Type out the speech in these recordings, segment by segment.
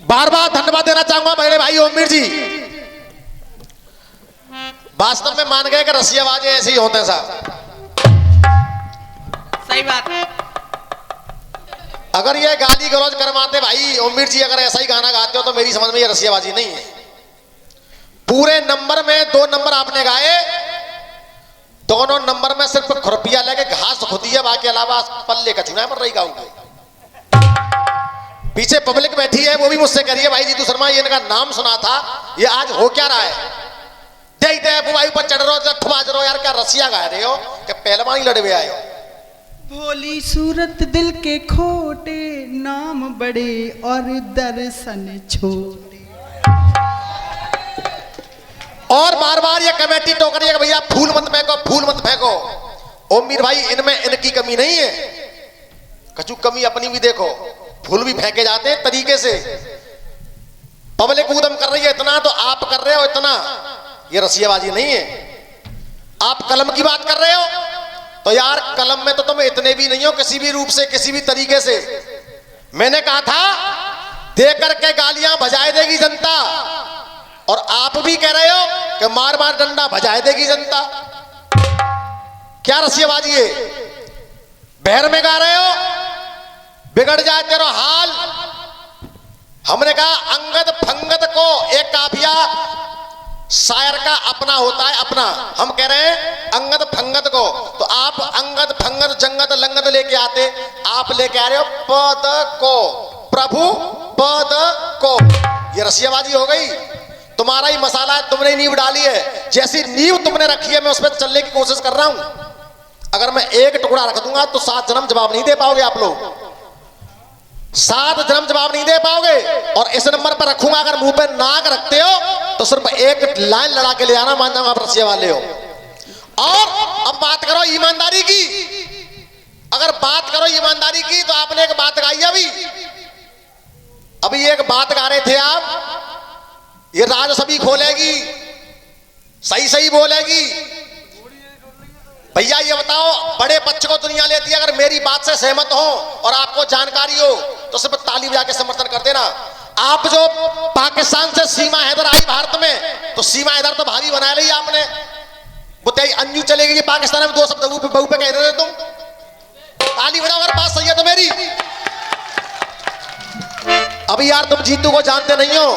बार बार धन्यवाद देना चाहूंगा मेरे भाई ओमवीर जी। वास्तव में मान गए कि रसियाबाजी ऐसे ही होते हैं साहब। सही बात। अगर ये गाली गलौज करवाते भाई ओमवीर जी, अगर ऐसा ही गाना गाते हो तो मेरी समझ में ये रसियाबाजी नहीं है। पूरे नंबर में 2 नंबर आपने गाए, दोनों नंबर में सिर्फ खुरपिया लेके घास खुदी है, बाकी अलावा पल्ले का चुना मर रही गाऊंगे। पीछे पब्लिक बैठी है, वो भी मुझसे कह रही है भाई जीतू शर्मा ये इनका नाम सुना था, ये आज हो क्या रहा है? भाई ऊपर चढ़ रहे हो यार, क्या रसिया गा रहे हो कि पहलवान ही लड़े हुए आए हो? भोली सूरत दिल के खोटे, नाम बड़े और दर्शन छोटे। और बार बार ये कमेटी टोक रही है कि भैया फूल मत फेंको, फूल मत फेंको। ओमवीर भाई इनमें इनकी कमी नहीं है, कछु कमी अपनी भी देखो। फूल भी फेंके जाते हैं तरीके से, पब्लिक उदम कर रही है इतना, तो आप कर रहे हो इतना, ये रसियाबाजी नहीं है। आप कलम की बात कर रहे हो तो यार कलम में तो तुम इतने भी नहीं हो किसी भी रूप से, किसी भी तरीके से। मैंने कहा था देकर के गालियां बजाए देगी जनता, और आप भी कह रहे हो कि मार मार डंडा बजाए देगी जनता। क्या रसियाबाजी है? बहर में गा रहे हो, बिगड़ जाए तेरा हाल। हमने कहा अंगद फंगद को एक काफिया शायर का अपना होता है, अपना। हम कह रहे हैं अंगद फंगद को, तो आप अंगद फंगद जंगद लंगद लेके आते, आप लेके आ रहे हो पद को, प्रभु पद को। ये रसियाबाजी हो गई। तुम्हारा ही मसाला है, तुमने नींव डाली है, जैसी नींव तुमने रखी है मैं उस पर चलने की कोशिश कर रहा हूं। अगर मैं एक टुकड़ा रख दूंगा तो 7 जन्म जवाब नहीं दे पाओगे आप लोग, 7 जन्म जवाब नहीं दे पाओगे। और इस नंबर पर रखूंगा, अगर मुंह पे नाक रखते हो तो सिर्फ एक लाइन लड़ा के ले आना, मान जाऊंगा आप रसिया वाले हो। और अब बात करो ईमानदारी की। अगर बात करो ईमानदारी की तो आपने एक बात गाई अभी एक बात गा रहे थे आप, ये राजसभी खोलेगी, सही सही बोलेगी। भैया ये बताओ, बड़े पक्ष को दुनिया लेती है, अगर मेरी बात से सहमत हो और आपको जानकारी हो तो सिर्फ ताली बजा के समर्थन कर देना। आप जो पाकिस्तान से सीमा हैदर आई भारत में, तो सीमा हैदर तो भाभी बना ली आपने। बुताई अंजू चलेगी पाकिस्तान में, 2 शब्द बहू पे कह देते तुम। ताली बजाओ अगर बात सही है तो मेरी। अभी यार तुम जीतू को जानते नहीं हो,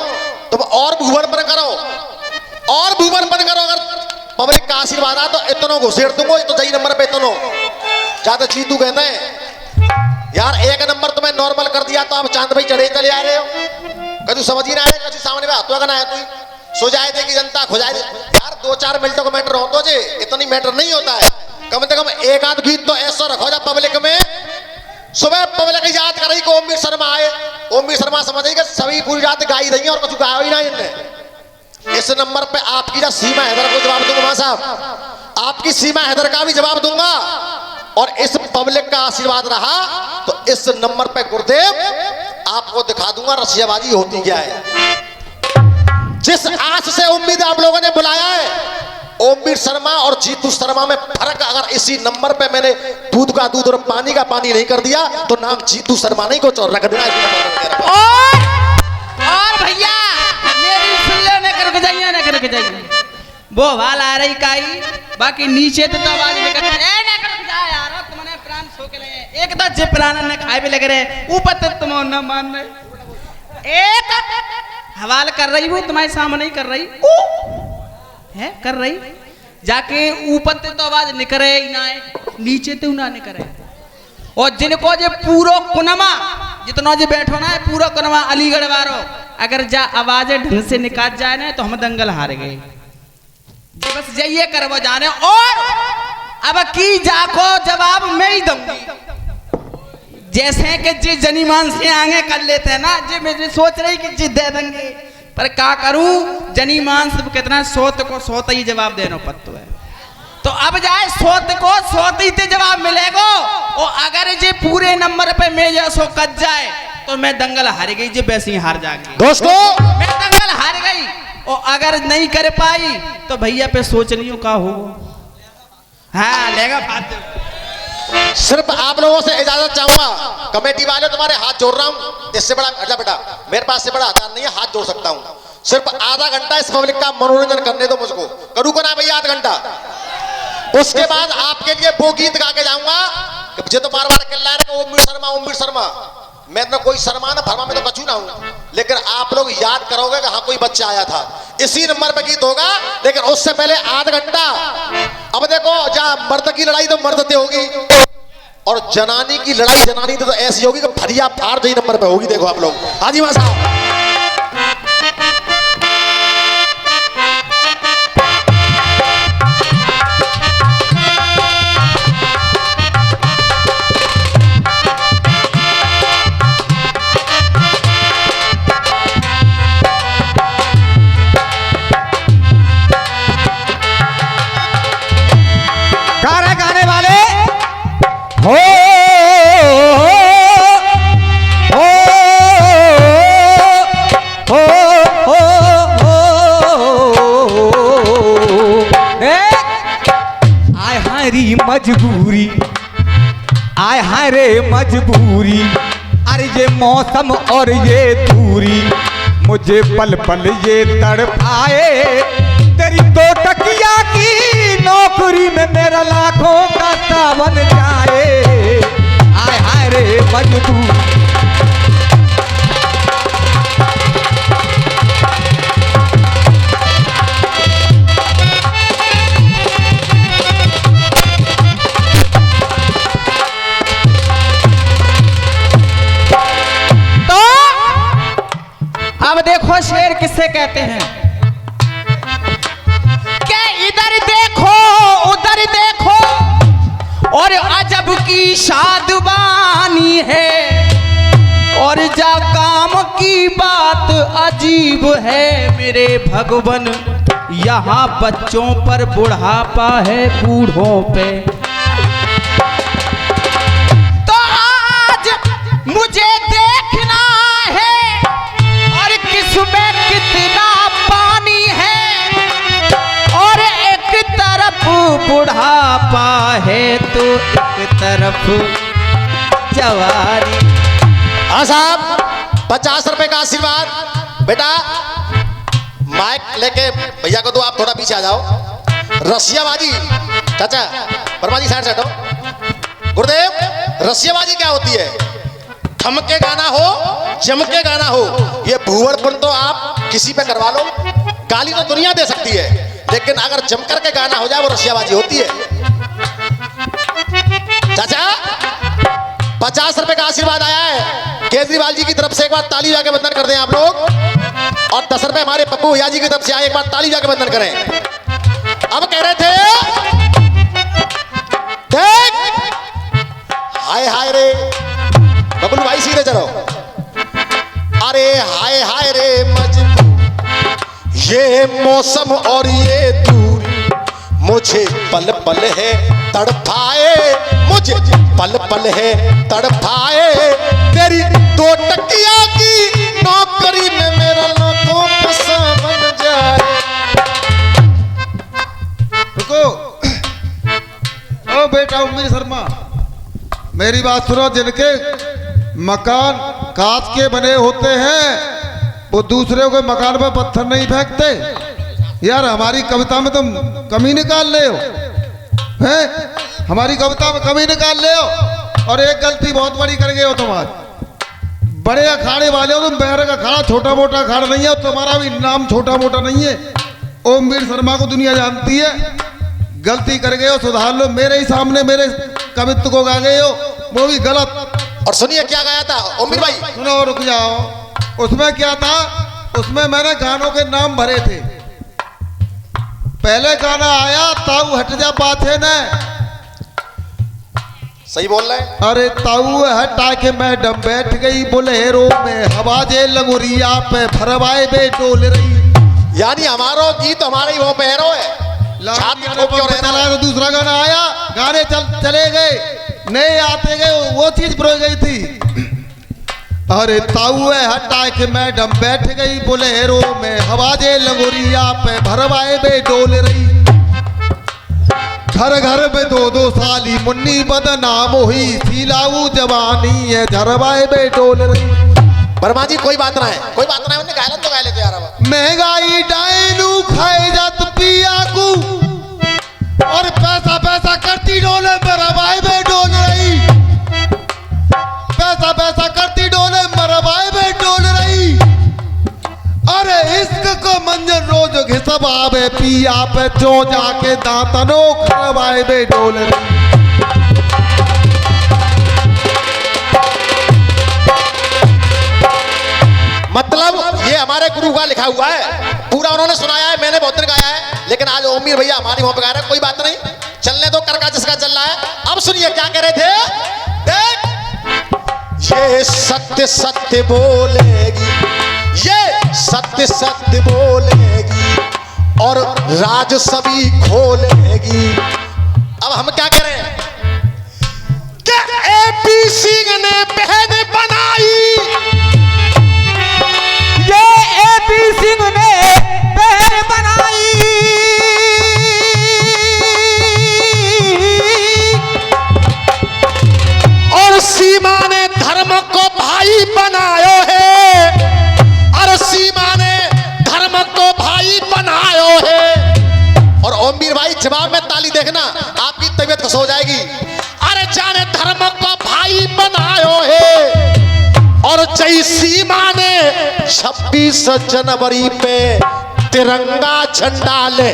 तुम और भूवरपन करो, और भूवरपन करो। अगर पब्लिक का आशीर्वाद आ तो इतनों घुसेड़ दूंगा, तो सही नंबर पे इतनों ज्यादा जीतू कहते हैं। यार 1 नंबर तुम्हें नॉर्मल कर दिया तो आप चांद भाई चढ़े चले आ रहे हो। कभी समझ ही ना आ रहे, कभी सामने में हाथों का ना है, तू सो जाए देगी जनता, खो जाए यार। 2-4 मिनटों का मैटर हो तो जे इतनी मैटर नहीं होता है। कम से कम एक आध गीत तो ऐसा रखो जब पब्लिक में सुबह पब्लिक याद कर रही कि ओमवीर शर्मा आए। ओमवीर शर्मा समझ रही कि सभी पूरी रात गाई रही है और कुछ गाया ही ना इनने। इस नंबर पे आपकी जो सीमा हैदर को जवाब दूंगा साहब, आपकी सीमा हैदर का भी जवाब दूंगा। और इस पब्लिक का आशीर्वाद रहा तो इस नंबर पे गुरुदेव आपको दिखा दूंगा रसियाबाजी होती क्या है। जिस आस से उम्मीद आप लोगों ने बुलाया है, ओमवीर शर्मा और जीतू शर्मा में फर्क अगर इसी नंबर पे मैंने दूध का दूध और पानी का पानी नहीं कर दिया तो नाम जीतू शर्मा नहीं, कुछ और रख देना। और भैया मेरी सुल्ले ने करके जाइए वो वाल आ रही काई, बाकी नीचे तो आवाज निकल यार तुमने प्राण सो के ले। एक तो जे प्राण ने खाए भी लग रहे, ऊपर तो तुम न मान रहे। एक हवाल कर रही वो तुम्हारे सामने ही कर रही है, कर रही जाके ऊपर तो आवाज निकले ही ना है, नीचे तो ना निकले। और जिनको जे पूरो कुनमा जितना जे बैठो ना है पूरा कुनमा अलीगढ़ वारो, अगर जा आवाज ढंग से निकाल जाए ना तो हम दंगल हार गए। बस जाइए करवो जाने। और अब की जाको जवाब मैं ही दूंगी। जैसे कि जी जनीमान से आगे कर लेते हैं ना, जी मैं सोच रही कि जी दे देंगे, पर क्या करूं जनीमान से कितना सोत को सोत ही जवाब देना पड़ता है। तो अब जाए सोत को सोत ही जवाब मिलेगा। और अगर जी पूरे नंबर पे मैं जैसो कट जाए तो मैं दंगल हार गई, जी वैसे ही हार जाएंगे दोस्तों। मैं दंगल हार गई और अगर नहीं कर पाई तो भैया पे सोच लियो का हो। हाँ लेगा फात सिर्फ आप लोगों से इजाजत चाहूंगा, कमेटी वाले तुम्हारे हाथ जोड़ रहा हूं, इससे बड़ा अच्छा बेटा मेरे पास से बड़ा आधार नहीं है, हाथ जोड़ सकता हूं। सिर्फ आधा घंटा इस पब्लिक का मनोरंजन करने दो मुझको, करूँ को ना भैया आधा घंटा। उसके बाद आपके लिए वो गीत गा के जाऊंगा, मुझे तो बार बार कह रहा है ओम वीर शर्मा। मैं तो कोई शर्मा ना फरमा, मैं तो कछू ना हूं, लेकिन आप लोग याद करोगे कि हाँ कोई बच्चा आया था। इसी नंबर पे गीत होगा, लेकिन उससे पहले आधा घंटा। अब देखो जहां मर्द की लड़ाई तो मर्द से होगी, और जनानी की लड़ाई जनानी तो ऐसी होगी कि फरिया फाड़ जी नंबर पे होगी। देखो आप लोग, हाजी मां साहब। गाने वाले हो आय हरी मजबूरी, आय हरे मजबूरी, अरे ये मौसम और ये दूरी मुझे पल पल ये तड़पाए। तेरी दो टकिया की नौकरी में मेरा लाखों का सावन जाए। आय हाय रे मजदूर। तो अब देखो शेर किससे कहते हैं, इधर देखो उधर देखो और अजब की शादबानी है, और जा काम की बात अजीब है मेरे भगवन। यहाँ बच्चों पर बुढ़ापा है बूढ़ों पे। तो आज मुझे देखना है और किसमें कितना पानी है, बुढ़ापा है तो एक तरफ जवानी। हाँ साहब 50 रुपए का आशीर्वाद। बेटा माइक लेके भैया को दो, आप थोड़ा पीछे आ जाओ। रसियाबाजी चाचा वर्मा जी साइड से हटो। गुरुदेव रसियाबाजी क्या होती है? थम के गाना हो, जम के गाना हो। ये भूवड़पन तो आप किसी पे करवा लो, गाली तो दुनिया दे सकती है, लेकिन अगर जमकर के गाना हो जाए वो रसियाबाजी होती है। चाचा 50 रुपए का आशीर्वाद आया है केजरीवाल जी की तरफ से, एक बार ताली जाके बंधन कर दें आप लोग। और 10 रुपए हमारे पप्पू भैया जी की तरफ से आए, एक बार ताली जाके बंधन करें। अब कह रहे थे देख हाय हाय रे बबलू भाई, सीधे चलो। अरे हाय हाय रे मजबूर, ये मौसम और ये दूरी मुझे पल पल है तड़पाए, मुझे पल पल है तड़पाए। तेरी दो टकिया की नौकरी में मेरा लाखों का सावन जाए। रुको, ओ बेटा उम्मीद शर्मा, मेरी बात सुनो। जिनके मकान कांच के बने होते हैं वो दूसरे के मकान पर पत्थर नहीं फेंकते। यार हमारी कविता में तुम कमी निकाल ले हो, हैं? हमारी कविता में कमी निकाल ले हो। और एक गलती बहुत बड़ी कर गए हो तुम आज। बड़े अखाड़े वाले हो तुम, बहरे का अखाड़ा छोटा मोटा अखाड़ा नहीं है, तुम्हारा भी नाम छोटा मोटा नहीं है। ओम वीर शर्मा को दुनिया जानती है। गलती कर गए हो, सुधार लो। मेरे ही सामने मेरे कवित्व को गा गए हो, वो भी गलत। और सुनिए क्या गाया था ओम वीर भाई। सुनो, रुक जाओ। उसमें क्या था? उसमें मैंने गानों के नाम भरे थे। पहले गाना आया ताऊ हट जा पाथे ने। सही बोल रहे हैं। अरे ताऊ हटा के मैडम बैठ गई बोलेरो में, हवाजे लगोरिया पे फरवाए बे डोल रही। यानी हमारो गीत हमारे ही वो पैरो है। चला तो दूसरा गाना आया, गाने चले गए, नए आते गए, वो चीज प्रो गई थी। अरे ताऊ हटा के मैडम बैठ गई बोलेरो में, हवाजे लगोरिया पे भरवाए बे डोल रही। घर घर में दो दो साली मुन्नी बदनाम हुई सीलाऊ जवानी है झरवाए बे डोल रही। वर्मा जी कोई बात ना है, कोई बात ना है, उन्हें गायलन तो गाय लेते यार। अब महंगाई डायनू खाए जात पिया को और पैसा पैसा करती डोले मरवाए बे डोल रही। पैसा पैसा करती डोले मरवाए बे डोल रही। अरे इश्क को मंजर रोज घिसवावे पिया पे जो जाके दांतनो खरवाए बे डोल रही। मतलब ये हमारे गुरु का लिखा हुआ है, पूरा उन्होंने सुनाया है, मैंने बहुत दिन गाया है, लेकिन आज ओमीर भैया हमारी मुंह पे गा रहे हैं। कोई बात नहीं, चलने दो, कर का जिसका चल रहा है। अब सुनिए क्या कह रहे थे। देख, ये सत्य सत्य बोलेगी, ये सत्य सत्य बोलेगी और राज सभी खोलेगी। अब हम क्या करें कि एपी सिंह ने बहन बनाई, ये एपी सिंह ने बहन बनाई, और सीमा ने धर्म को भाई बनायो है, और सीमा ने धर्म को भाई बनायो है। और ओमवीर भाई जवाब में ताली देखना, आपकी तबीयत खुश हो जाएगी। अरे जाने धर्म को भाई बनायो है, और जय सीमा ने 26 जनवरी पे तिरंगा झंडा ले।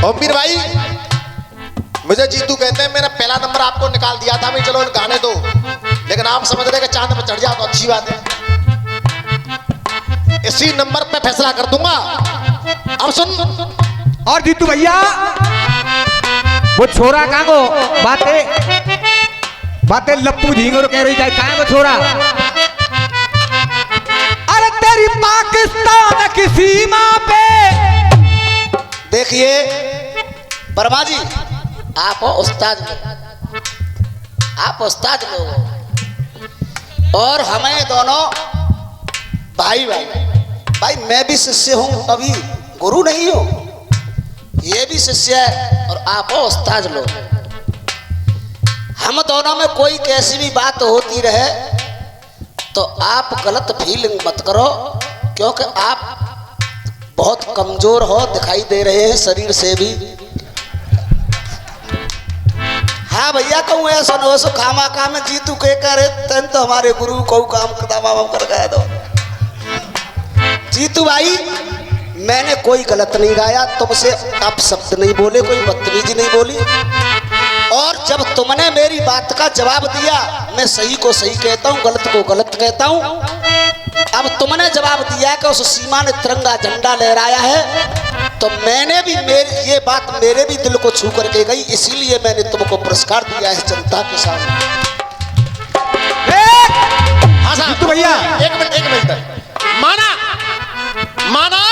ओमवीर भाई, मुझे जीतू कहते हैं, मेरा पहला नंबर आपको निकाल दिया था मैं, चलो गाने दो, लेकिन आप समझ रहे कि चांद पे चढ़ जाओ तो अच्छी बात है। इसी नंबर पे फैसला कर दूंगा। अब सुन, और जीतू भैया वो छोरा कहाँ को बातें लप्पू झींगुर कह रही जाए, कहाँ वो छोरा। अरे तेरी पाकिस्तान की सीमा पे देखिए वर्मा जी, आप हो उस्ताद लोग, आप उस्ताद लोग हो, और हमें दोनों भाई भाई भाई। मैं भी शिष्य हूँ, अभी गुरु नहीं हूँ, ये भी शिष्य है और आप हो उस्ताद लोग। हम दोनों में कोई कैसी भी बात होती रहे तो आप गलत फीलिंग मत करो, क्योंकि आप बहुत कमजोर हो, दिखाई दे रहे हैं शरीर से भी। हाँ भैया, कहूँ ऐसा न वैसा खामा काम जीतू के करे तन तो हमारे गुरु को काम कर गया। तो जीतू भाई, मैंने कोई गलत नहीं गाया, तुमसे आप शब्द नहीं बोले, कोई बदतमीजी नहीं बोली, और जब तुमने मेरी बात का जवाब दिया, मैं सही को सही कहता हूँ, गलत को गलत कहता हूँ। अब तुमने जवाब दिया कि उस सीमा ने तिरंगा झंडा लहराया है, तो मैंने भी ये बात मेरे भी दिल को छू करके गई, इसीलिए मैंने तुमको पुरस्कार दिया है जनता के सामने। हाँ साहब भैया, एक मिनट माना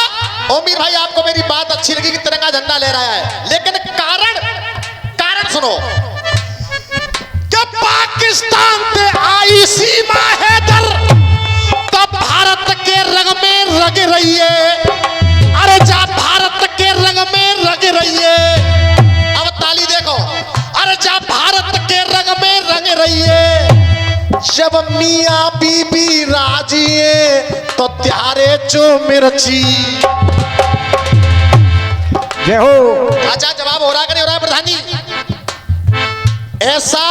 ओमीर भाई, आपको मेरी बात अच्छी लगी कि तिरंगा झंडा ले रहा है, लेकिन कारण सुनो। कि पाकिस्तान से आई सीमा हैदर तब भारत के रंग में रग रही है। अरे जा भारत के रंग में रग रही है। अब ताली देखो। अरे जा भारत के रंग में रंग रही है। जब मियाँ बीबी राजी तो त्यारे जो मिर्ची। जय हो। अच्छा जवाब हो रहा है कि नहीं हो रहा है प्रधान जी? ऐसा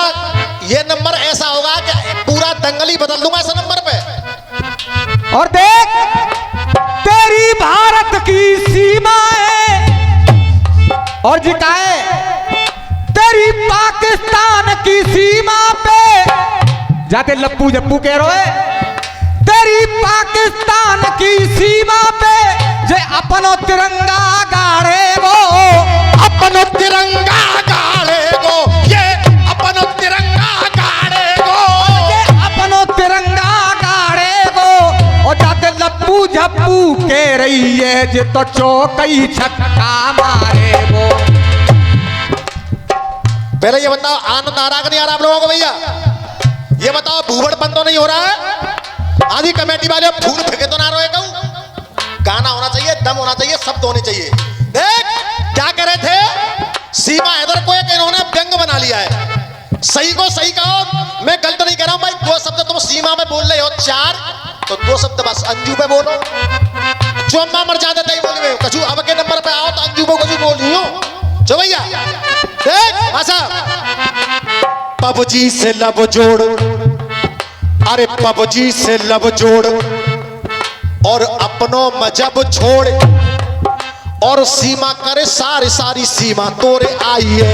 ये नंबर ऐसा होगा कि पूरा दंगल ही बदल दूंगा इस नंबर पे। और देख, तेरी भारत की सीमा है और जिताए तेरी पाकिस्तान की सीमा पे जाते लप्पू जप्पू कह रहे है। तेरी पाकिस्तान की सीमा पे जे अपनो तिरंगा गाड़े गो, अपनो तिरंगा गाड़े गो, ये अपनो तिरंगा गाड़े गो, ये अपनो तिरंगा गाड़े गो। और जाते लप्पू झप्पू कह रही है जे तो चौकई छक्का मारे गो। पहले ये बताओ आनंद आ रहा कि नहीं आ रहा आप लोगों को भैया? ये बताओ भूबड़पन तो नहीं हो रहा है? आधी कमेटी वाले फूल फेंके तो ना रहे कहूं? गाना होना चाहिए, दम होना चाहिए, शब्द होने चाहिए। देख बना लिया है। सही को सही कहो, मैं गलत नहीं कह रहा हूं भाई। 2 शब्द तुम सीमा में बोल रहे हो, 4 तो 2 शब्द बस अंजू पे बोलो। जो अम्मा मर जाते नहीं बोल रहे हो, कछु अब के नंबर पे आओ तो अंजू को कछु बोल रही हो। जो भैया देख आशा, पबजी से लब जोड़, अरे पबजी से लब जोड़ और अपनों मजहब छोड़ और सीमा करे सारी सारी सीमा तोरे आइए।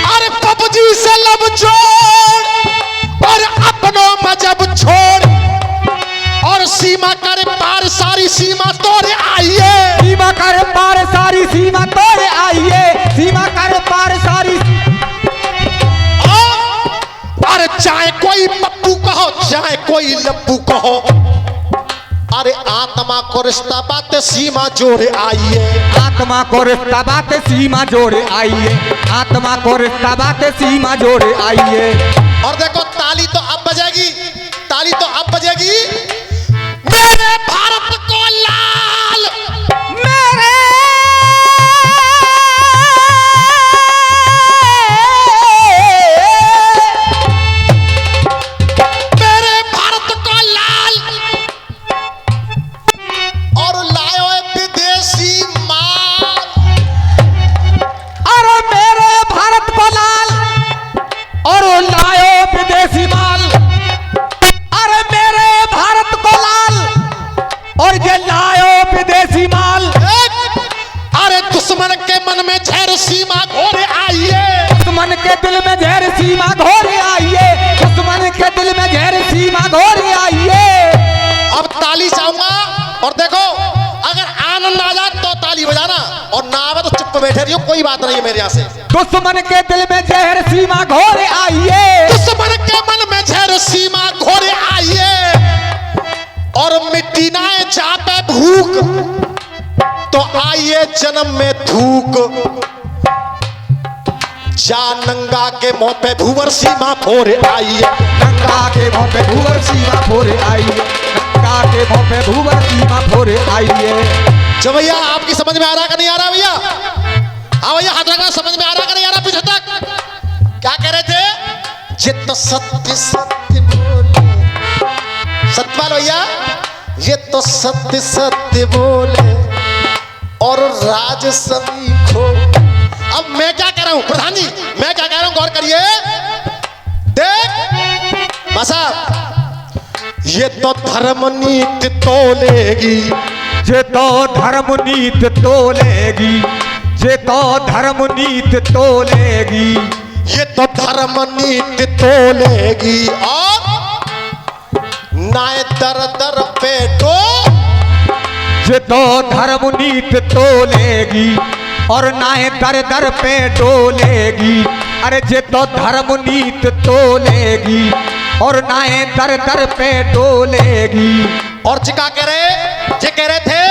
अरे पबजी से लब जोड़ और अपनों मजहब छोड़ और सीमा करे पार सारी सीमा तोरे आइए। सीमा कर पार सारी सीमा तोड़े आइए, सीमा कर पार सारी। अरे चाहे कोई पप्पू कहो चाहे कोई लप्पू कहो, अरे आत्मा को रिश्ता बातें सीमा जोड़े आइए। आत्मा को रिश्ता बातें सीमा जोड़े आइए, आत्मा को रिश्ता बातें सीमा जोड़े आइए। और देखो ताली तो अब बजेगी, ताली तो अब बजेगी। मेरे भारत को लाल, मेरे मेरे भारत को लाल और लायो विदेशी माल। अरे मेरे भारत को लाल और लायो विदेशी माल। अरे मेरे भारत को लाल और ये लायो विदेशी माल। अरे दुश्मन के मन में जहर सीमा घोरे आइए। दुश्मन के दिल में जहर सीमा घोरे आइए, दुश्मन के दिल में जहर सीमा घोरे आइए। अब ताली चाहूंगा और देखो अगर आनंद आ जाए तो ताली बजाना और ना आवे तो चुप बैठे रहियो, कोई बात नहीं है मेरे यहाँ से। दुश्मन के दिल में जहर सीमा घोरे आइए, दुश्मन के मन में जहर सीमा घोरे आइए और मिट्टी ना चापे भूख तो आइए जन्म में थूक। जा नंगा के मुंह पे भूवर सीमा फोरे आइए। नंगा के मुंह पे भूवर सीमा फोरे आइए, नंगा के मुंह पे भूवर सीमा फोरे आइए। जो भैया आपकी समझ में आ रहा कि नहीं आ रहा भैया? हाँ भैया हाथ रखना, समझ में आ रहा कि नहीं आ रहा? पीछे तक क्या कह रहे थे? जित सत्य सत्य बोले, सत्य वालो भैया, ये तो सत्य सत्य बोले और राज सभी खो। अब मैं क्या कह रहा हूं प्रधान जी, मैं क्या कह रहा हूं गौर करिए। देख मसा, ये तो धर्म नीति तोलेगी, जे तो धर्म नीत तोलेगी, जे तो धर्म नीत तोलेगी। ये तो धर्म नीति तोलेगी और नाय दर दर पे तो। जे तो धर्म नीत तोलेगी और नाहे दर दर पे डोलेगी। अरे जे तो धर्म नीत तोलेगी और नाहे दर दर पे डोलेगी। और चिका कह रहे, जे कह रहे थे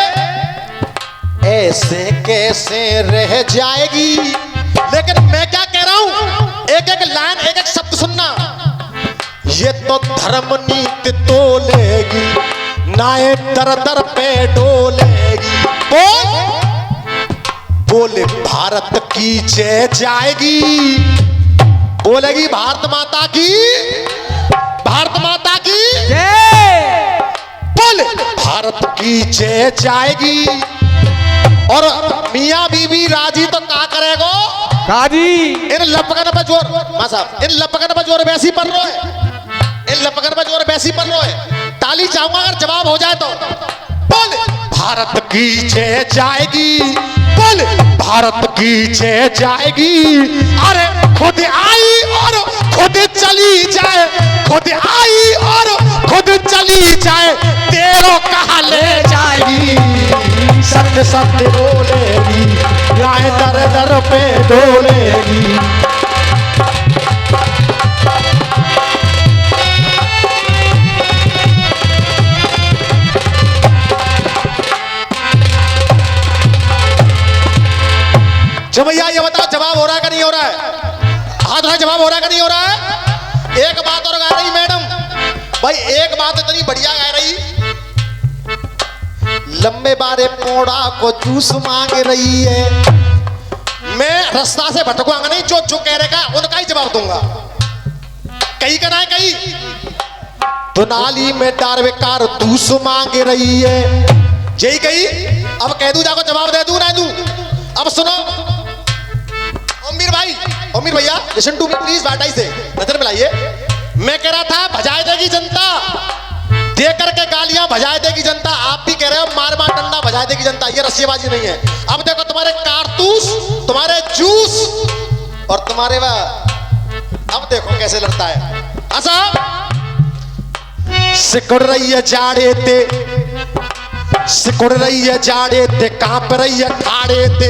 ऐसे कैसे रह जाएगी, लेकिन मैं क्या कह रहा हूं, एक एक लाइन एक एक शब्द सुनना। ये तो धर्म नीति तोलेगी, नाए दर दर पे डोलेगी। बोले भारत की जय जाएगी, बोलेगी भारत माता की, भारत माता की जय। बोले भारत की जय जाएगी। और मियां बीबी राजी तो क्या करेगो? काजी इन लपकन पर जोर, मां साहब इन लपकन पर जोर वैसी पर रो है, इन लपकन पर जोर वैसी पर रो है। ताली चाहूंगा अगर जवाब हो जाए तो। बोले भारत की जय जाएगी, बोले भारत की जय जाएगी। अरे खुद आई और खुद चली जाए, खुद आई और खुद चली जाए, तेरो कहा ले जाएगी। सत्य सत्य बोलेगी, लाए दर दर पे डोलेगी। जो भैया ये बताओ जवाब हो रहा है कि नहीं हो रहा है? हाथ उठाओ, जवाब हो रहा है कि नहीं हो रहा है? एक बात और गा रही मैडम भाई, एक बात इतनी बढ़िया गा रही, लंबे बारे पोड़ा को जूस मांग रही है। मैं रास्ता से भटकूंगा नहीं, जो जो कह रहेगा उनका ही जवाब दूंगा। कहीं का ना है कहीं तो नाली में डारवे कारतूस मांग रही है, यही कही। अब कह दूं जाको जवाब दे दूं ना दूं। अब सुनो ओमीर भाई, ओमीर भैया लिसन टू मी प्लीज, बाटाई से नजर मिलाइए। मैं कह रहा था भजाए देगी जनता, दे करके गालियां भजाए देगी जनता। आप भी कह रहे हो मार मार डंडा भजाए देगी जनता। ये रस्सीबाजी नहीं है। अब देखो तुम्हारे कारतूस, तुम्हारे जूस और तुम्हारे वह, अब देखो कैसे लड़ता है। अच्छा सिकुड़ रही है जाड़े ते, सिकुड़ रही है जाड़े ते, कांप रही है ठाड़े ते।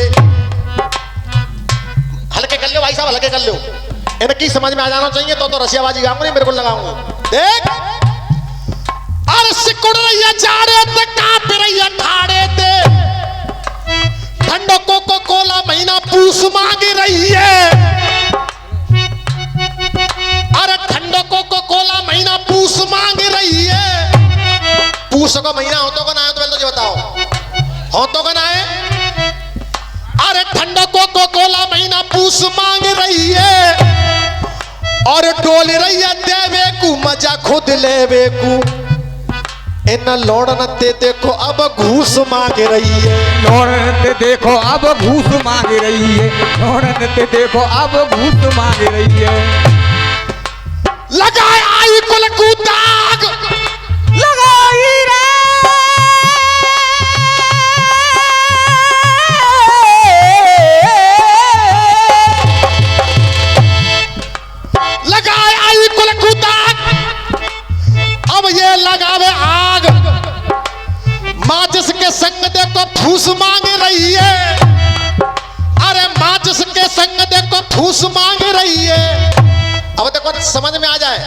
हल्के कर लो भाई साहब, हल्के कर लो। इनकी समझ में आ जाना चाहिए तो रसियाबाजी गाऊंगा नहीं, मेरे को लगाऊंगा। देख अरे सिकुड़ रही है जाड़े ते, कांप रही है ठाड़े ते, ठंडो कोको कोला महीना पूस मांग रही है। अरे ठंडो कोको कोला महीना पूस मांग रही है। पूस का महीना हो तो का ना है तो पहले तो ये बताओ, हो तो का ना है। अरे ठंडो कोको कोला महीना पूस मांग रही है और डोल रही है देवे को मजा खुद लेवे को। इन लौड़न ते देखो अब घूस मांग रही है, लौड़न ते देखो अब घूस मांग रही है, लौड़न ते देखो अब घूस मांग रही है। लगाए आई कुल को दाग, लगाई रे लगाए आई कुल को दाग, अब ये लगावे आग। माचिस के संग देखो फूस मांग रही है। अरे माचिस के संग देखो फूस मांग रही है। अब देखो समझ में आ जाए,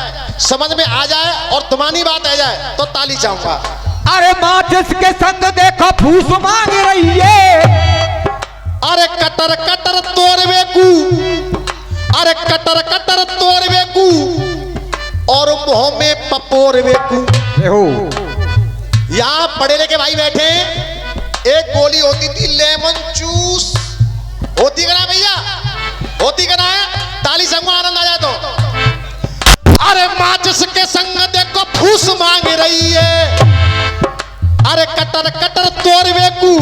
समझ में आ जाए और तुम्हारी बात आ जाए तो ताली चाहूंगा। अरे माचिस के संग देखो फूस मांग रही है। अरे कटर कटर तोड़वे कू, अरे कटर कटर तोड़वे कू और मुंह में पपोरवे कू। हो यहाँ पढ़े लिखे भाई बैठे, एक गोली होती थी लेमन जूस, होती का ना भैया, होती का ना है। ताली संग आनंद आ जाए तो। अरे माचिस के संग देखो फूस मांग रही है। अरे कटर कटर तोड़वे कू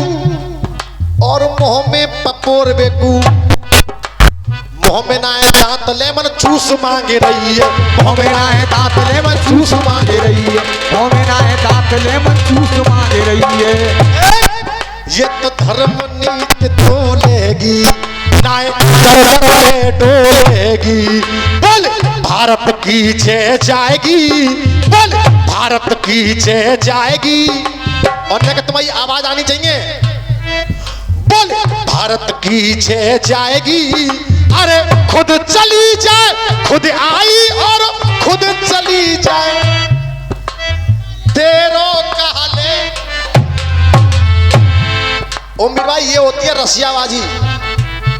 और मुंह में पपोरवे कू। मुंह में ना है दांत लेमन जूस मांग रही है, मुंह में ना है दांत लेमन जूस मांग रही है, मुंह में ना है दांत लेमन जूस मांग रही है। ये तो धर्म नीति तोलेगी, नाय डोले डोलेगी। बोल भारत की जय जाएगी, बोल भारत की जय जाएगी। और देखो तुम्हारी आवाज आनी चाहिए, बोल भारत की जय जाएगी। अरे खुद चली जाए, खुद आई और खुद चली जाए, तेरो कहले। ओमीर भाई ये होती है रसियाबाजी।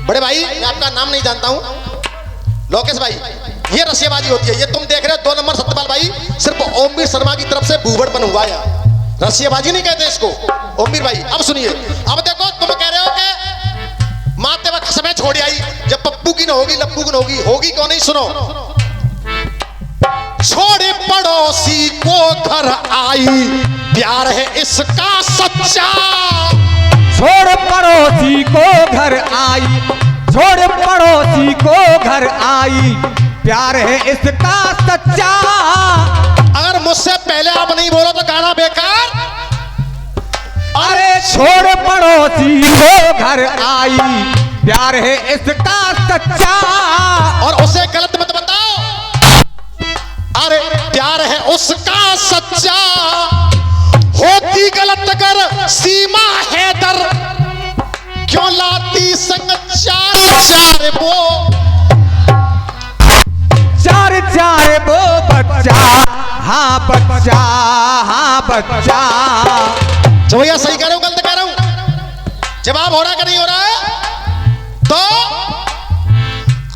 बड़े भाई मैं आपका नाम नहीं जानता हूं, लोकेश भाई, ये रसियाबाजी होती है। ये तुम देख रहे हो 2 नंबर सत्यपाल भाई सिर्फ ओमीर शर्मा की तरफ से भूबड़ बन हुआ है। रसियाबाजी नहीं कहते इसको ओमीर भाई। अब सुनिए, अब देखो तुम कह रहे हो कि माते वक्त समय छोड़ आई, जब पप्पू की न होगी लप्पू की न होगी, होगी क्यों नहीं। सुनो, छोड़े पड़ोसी को घर आई, प्यार है इसका सच्चा। छोड़ पड़ोसी को घर आई, छोड़ पड़ोसी को घर आई, प्यार है इसका सच्चा। अगर मुझसे पहले आप नहीं बोलो तो गाना बेकार। अरे छोड़ पड़ोसी को घर आई, प्यार है इसका सच्चा। और उसे गलत मत बताओ। अरे प्यार है उसका सच्चा, होती गलत अगर सीमा हैदर, क्यों लाती संग चार चार वो, चार चार वो बच्चा, हाँ बच्चा, हाँ बच्चा। जो भैया सही कह रहा हूं गलत कह रहा हूं, जवाब हो रहा कि नहीं हो रहा है। तो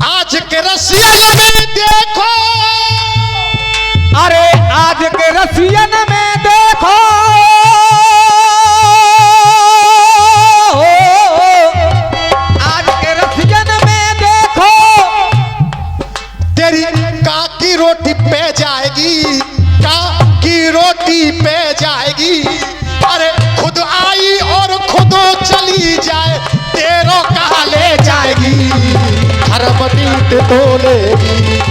आज के रसियन में देखो, अरे आज के रसियन में देखो, आज के रसियन तो लेगी।